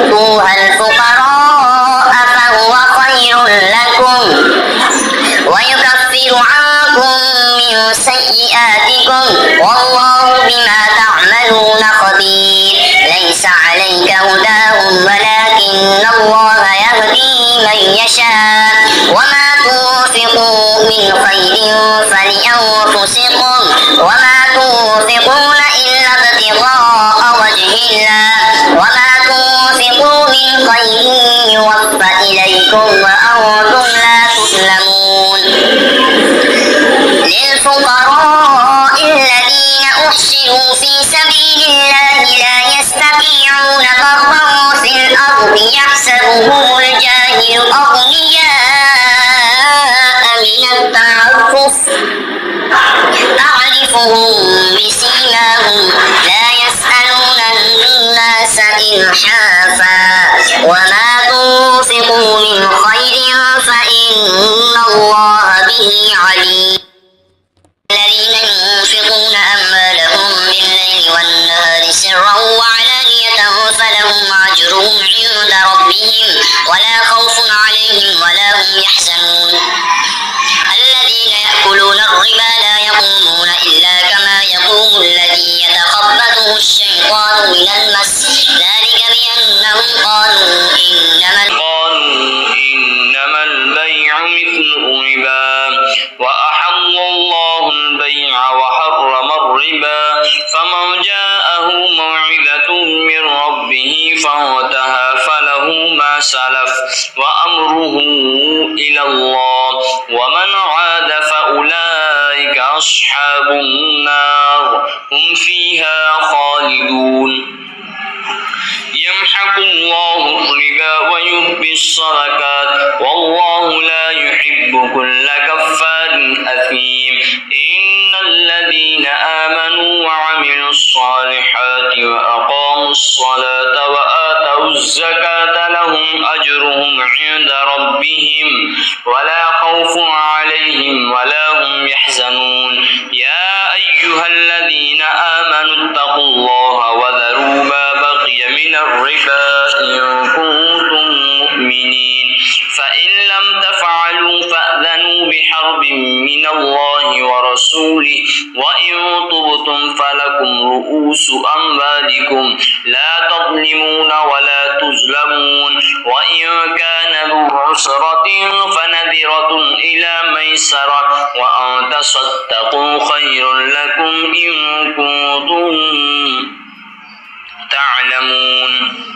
وتؤتوها الفقراء فهو خير لكم ويكفر عنكم من سيئاتكم والله بما تعملون خبير ليس عليك هداهم ولكن الله يهدي من يشاء وما تنفقوا من خير فلأنفسكم وما تنفقون إلا ابتغاء وجه الله وما تنفقوا من خير يوفى إليكم وأنتم لا تظلمون للفقراء الذين أحصروا في سبيل الله لا يستطيعون ضربا في الأرض يحسبهم الجاهل أغنياء من التعفف تعرفهم بسيماهم لا يسألون الناس إلحافا وما تنفقوا من خير فإن الله به عليم الذين ينفقون أموالهم بالليل والنهار سرا وعلانية فلهم أجرهم عند ربهم ولا خوف عليهم ولا هم يحزنون الذين يأكلون الربا لا يقومون إلا كما يقوم الذي يتخبطه الشيطان من المس ذلك بأنهم قالوا إنما البيع مثل الربا وأحل الله البيع وحرم الربا فمن جاءه موعظة من ربه فانتهى فله ما سلف وأمره إلى الله ومن عاد فأولئك أصحاب النار هم فيها خالدون يمحق الله الربا ويربي الصدقات والله لا يحب كل كفار أثيم إن الذين آمنوا وعملوا الصالحات وأقاموا الصلاة وآتوا الزكاة لهم أجرهم عند ربهم ولا خوف عليهم ولا هم يحزنون يا أيها الذين آمنوا اتقوا الله وذروا ما بقي من الربا إن كنتم مؤمنين فإن لم تفعلوا فأذنوا بحرب من الله ورسوله وإن تبتم فلكم رؤوس أموالكم لا تظلمون ولا تظلمون وإن كان ذو عسرة فنذرة إلى ميسرة وأن تصدقوا خير لكم إن كنتم تعلمون